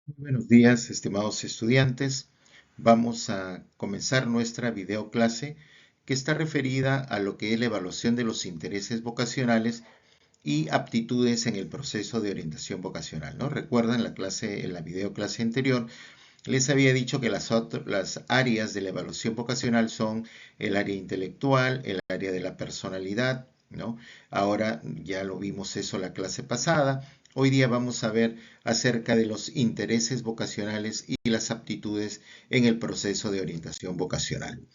Muy buenos días, estimados estudiantes. Vamos a comenzar nuestra videoclase que está referida a lo que es la evaluación de los intereses vocacionales y aptitudes en el proceso de orientación vocacional, ¿no? Recuerdan en la videoclase anterior, les había dicho que las áreas de la evaluación vocacional son el área intelectual, el área de la personalidad, ¿no? Ahora ya lo vimos eso la clase pasada. Hoy día vamos a ver acerca de los intereses vocacionales y las aptitudes en el proceso de orientación vocacional,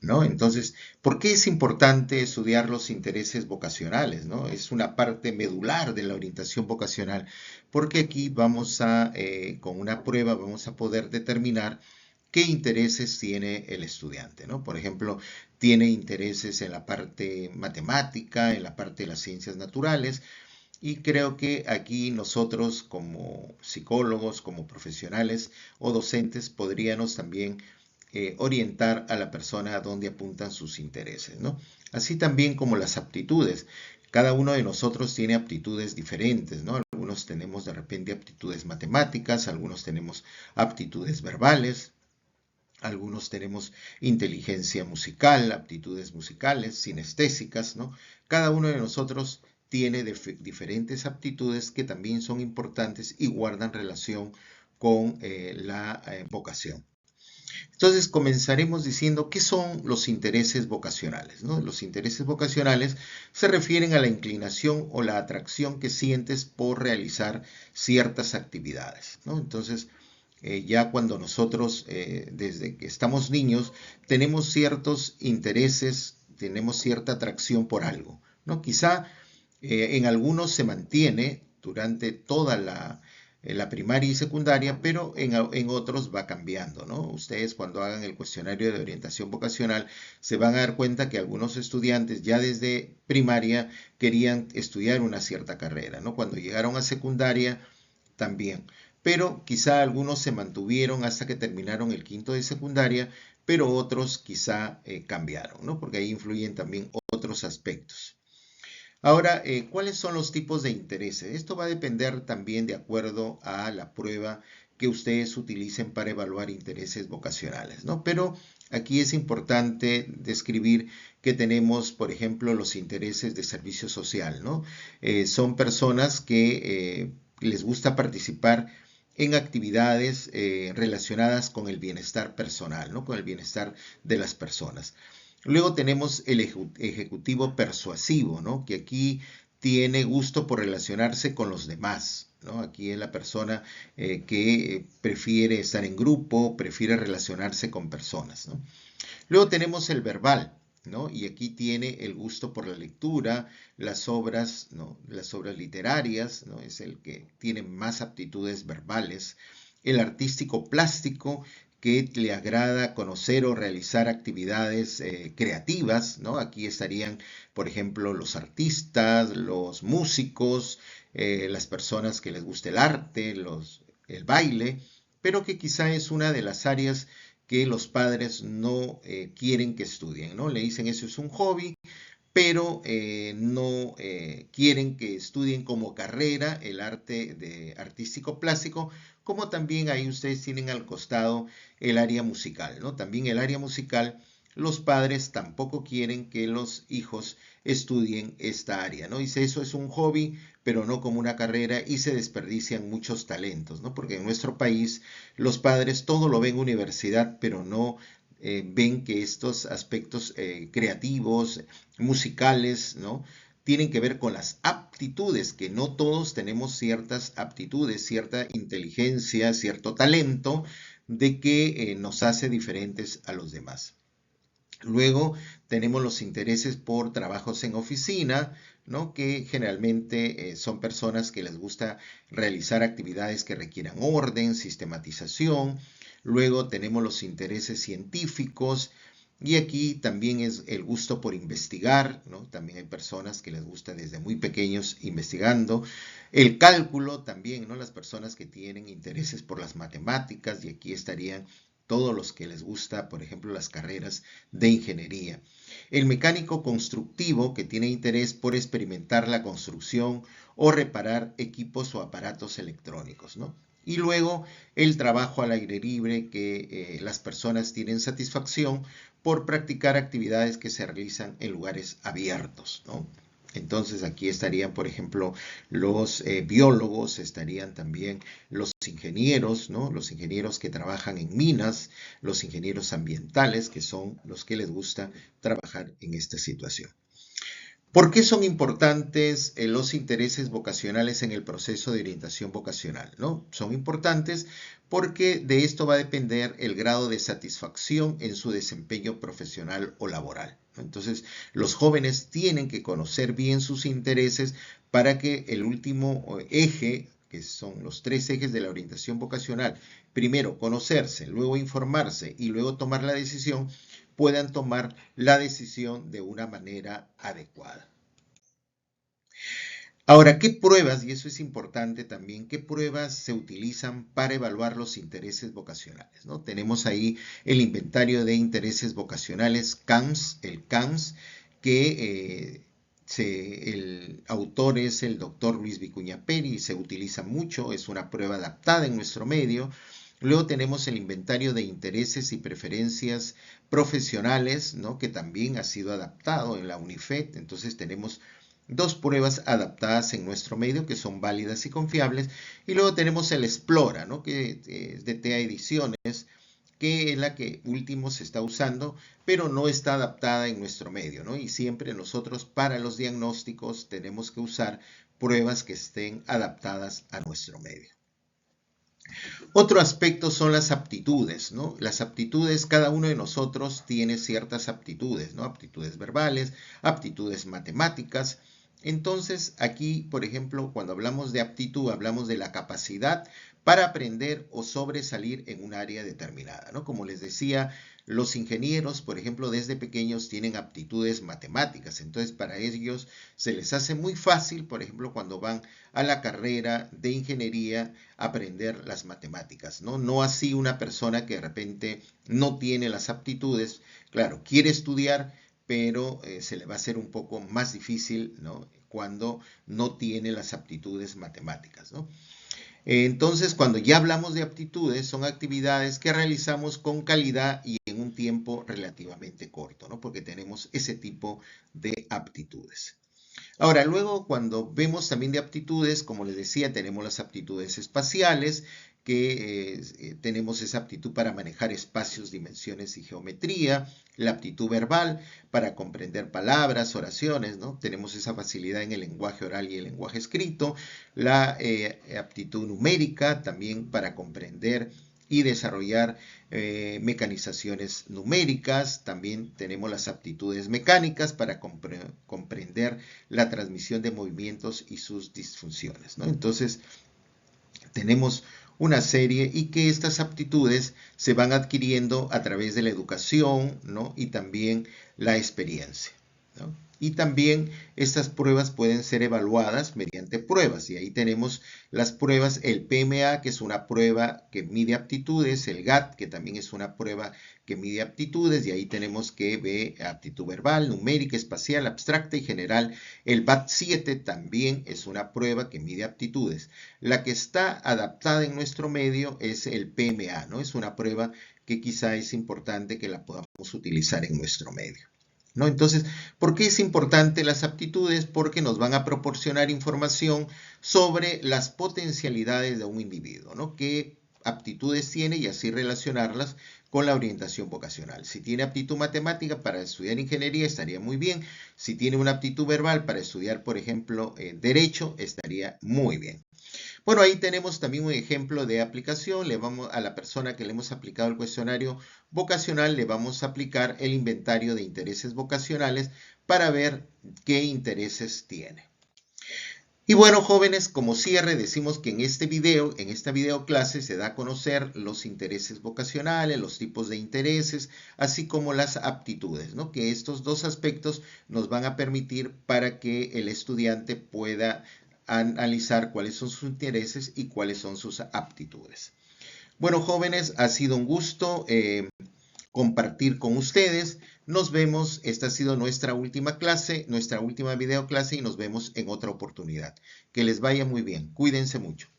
¿no? Entonces, ¿por qué es importante estudiar los intereses vocacionales, ¿no? Es una parte medular de la orientación vocacional, porque aquí con una prueba, vamos a poder determinar qué intereses tiene el estudiante, ¿no? Por ejemplo, tiene intereses en la parte matemática, en la parte de las ciencias naturales, y creo que aquí nosotros como psicólogos, como profesionales o docentes podríamos también orientar a la persona a dónde apuntan sus intereses, ¿no? Así también como las aptitudes. Cada uno de nosotros tiene aptitudes diferentes, ¿no? Algunos tenemos de repente aptitudes matemáticas, algunos tenemos aptitudes verbales, algunos tenemos inteligencia musical, aptitudes musicales, sinestésicas, ¿no? Cada uno de nosotros tiene diferentes aptitudes que también son importantes y guardan relación con la vocación. Entonces comenzaremos diciendo qué son los intereses vocacionales, ¿no? Los intereses vocacionales se refieren a la inclinación o la atracción que sientes por realizar ciertas actividades, ¿no? Entonces, ya cuando nosotros, desde que estamos niños, tenemos ciertos intereses, tenemos cierta atracción por algo, ¿no? Quizá en algunos se mantiene durante toda la primaria y secundaria, pero en otros va cambiando, ¿no? Ustedes cuando hagan el cuestionario de orientación vocacional se van a dar cuenta que algunos estudiantes ya desde primaria querían estudiar una cierta carrera, ¿no? Cuando llegaron a secundaria también, pero quizá algunos se mantuvieron hasta que terminaron el quinto de secundaria, pero otros quizá cambiaron, ¿no? Porque ahí influyen también otros aspectos. Ahora, ¿cuáles son los tipos de intereses? Esto va a depender también de acuerdo a la prueba que ustedes utilicen para evaluar intereses vocacionales, ¿no? Pero aquí es importante describir que tenemos, por ejemplo, los intereses de servicio social, ¿no? Son personas que les gusta participar en actividades relacionadas con el bienestar personal, ¿no? Con el bienestar de las personas. Luego tenemos el ejecutivo persuasivo, ¿no? Que aquí tiene gusto por relacionarse con los demás, ¿no? Aquí es la persona que prefiere estar en grupo, prefiere relacionarse con personas, ¿no? Luego tenemos el verbal, ¿no? Y aquí tiene el gusto por la lectura, las obras, ¿no? Las obras literarias, ¿no? Es el que tiene más aptitudes verbales. El artístico plástico, que le agrada conocer o realizar actividades creativas, ¿no? Aquí estarían, por ejemplo, los artistas, los músicos, las personas que les gusta el arte, el baile, pero que quizá es una de las áreas que los padres no quieren que estudien, ¿no? Le dicen eso es un hobby, pero no quieren que estudien como carrera el arte de artístico plástico, como también ahí ustedes tienen al costado el área musical, ¿no? También el área musical, los padres tampoco quieren que los hijos estudien esta área, ¿no? Dice, eso es un hobby, pero no como una carrera y se desperdician muchos talentos, ¿no? Porque en nuestro país los padres todo lo ven universidad, pero no ven que estos aspectos creativos, musicales, ¿no? Tienen que ver con las aptitudes, que no todos tenemos ciertas aptitudes, cierta inteligencia, cierto talento, de que nos hace diferentes a los demás. Luego tenemos los intereses por trabajos en oficina, ¿no? Que generalmente son personas que les gusta realizar actividades que requieran orden, sistematización. Luego tenemos los intereses científicos y aquí también es el gusto por investigar, ¿no? También hay personas que les gusta desde muy pequeños investigando. El cálculo también, ¿no? Las personas que tienen intereses por las matemáticas y aquí estarían todos los que les gusta, por ejemplo, las carreras de ingeniería. El mecánico constructivo, que tiene interés por experimentar la construcción o reparar equipos o aparatos electrónicos, ¿no? Y luego el trabajo al aire libre, que las personas tienen satisfacción por practicar actividades que se realizan en lugares abiertos, ¿no? Entonces aquí estarían, por ejemplo, los biólogos, estarían también los ingenieros, ¿no? Los ingenieros que trabajan en minas, los ingenieros ambientales, que son los que les gusta trabajar en esta situación. ¿Por qué son importantes los intereses vocacionales en el proceso de orientación vocacional, ¿no? Son importantes porque de esto va a depender el grado de satisfacción en su desempeño profesional o laboral, ¿no? Entonces, los jóvenes tienen que conocer bien sus intereses para que el último eje, que son los 3 ejes de la orientación vocacional, primero conocerse, luego informarse y luego tomar la decisión, puedan tomar la decisión de una manera adecuada. Ahora, ¿qué pruebas, y eso es importante también, qué pruebas se utilizan para evaluar los intereses vocacionales, ¿no? Tenemos ahí el inventario de intereses vocacionales, CAMS, el CAMS, que el autor es el doctor Luis Vicuña Peri, se utiliza mucho, es una prueba adaptada en nuestro medio. Luego tenemos el inventario de intereses y preferencias profesionales, ¿no? Que también ha sido adaptado en la UNIFED. Entonces tenemos 2 pruebas adaptadas en nuestro medio que son válidas y confiables. Y luego tenemos el Explora, ¿no? Que es de TEA Ediciones, que es la que último se está usando, pero no está adaptada en nuestro medio, ¿no? Y siempre nosotros para los diagnósticos tenemos que usar pruebas que estén adaptadas a nuestro medio. Otro aspecto son las aptitudes, ¿no? Las aptitudes, cada uno de nosotros tiene ciertas aptitudes, ¿no? Aptitudes verbales, aptitudes matemáticas. Entonces, aquí, por ejemplo, cuando hablamos de aptitud, hablamos de la capacidad para aprender o sobresalir en un área determinada, ¿no? Como les decía, los ingenieros, por ejemplo, desde pequeños tienen aptitudes matemáticas. Entonces, para ellos se les hace muy fácil, por ejemplo, cuando van a la carrera de ingeniería, aprender las matemáticas, ¿no? No así una persona que de repente no tiene las aptitudes, claro, quiere estudiar, pero se le va a hacer un poco más difícil, ¿no? Cuando no tiene las aptitudes matemáticas, ¿no? Entonces, cuando ya hablamos de aptitudes, son actividades que realizamos con calidad y en un tiempo relativamente corto, ¿no? Porque tenemos ese tipo de aptitudes. Ahora, luego cuando vemos también de aptitudes, como les decía, tenemos las aptitudes espaciales, que tenemos esa aptitud para manejar espacios, dimensiones y geometría, la aptitud verbal para comprender palabras, oraciones, ¿no? Tenemos esa facilidad en el lenguaje oral y el lenguaje escrito, la aptitud numérica también para comprender y desarrollar mecanizaciones numéricas. También tenemos las aptitudes mecánicas para comprender la transmisión de movimientos y sus disfunciones, ¿no? Entonces, tenemos una serie y que estas aptitudes se van adquiriendo a través de la educación, ¿no? Y también la experiencia, ¿no? Y también estas pruebas pueden ser evaluadas mediante pruebas. Y ahí tenemos las pruebas, el PMA, que es una prueba que mide aptitudes, el GAT, que también es una prueba que mide aptitudes, y ahí tenemos que ver aptitud verbal, numérica, espacial, abstracta y general. El BAT-7 también es una prueba que mide aptitudes. La que está adaptada en nuestro medio es el PMA, ¿no? Es una prueba que quizá es importante que la podamos utilizar en nuestro medio, ¿no? Entonces, ¿por qué es importante las aptitudes? Porque nos van a proporcionar información sobre las potencialidades de un individuo, ¿no? ¿Qué aptitudes tiene? Y así relacionarlas con la orientación vocacional. Si tiene aptitud matemática para estudiar ingeniería, estaría muy bien. Si tiene una aptitud verbal para estudiar, por ejemplo, derecho, estaría muy bien. Bueno, ahí tenemos también un ejemplo de aplicación. Le vamos a la persona que le hemos aplicado el cuestionario vocacional, le vamos a aplicar el inventario de intereses vocacionales para ver qué intereses tiene. Y bueno, jóvenes, como cierre, decimos que en esta video clase se da a conocer los intereses vocacionales, los tipos de intereses, así como las aptitudes, ¿no? Que estos 2 aspectos nos van a permitir para que el estudiante pueda analizar cuáles son sus intereses y cuáles son sus aptitudes. Bueno, jóvenes, ha sido un gusto compartir con ustedes. Nos vemos, esta ha sido nuestra última clase, nuestra última video clase y nos vemos en otra oportunidad. Que les vaya muy bien. Cuídense mucho.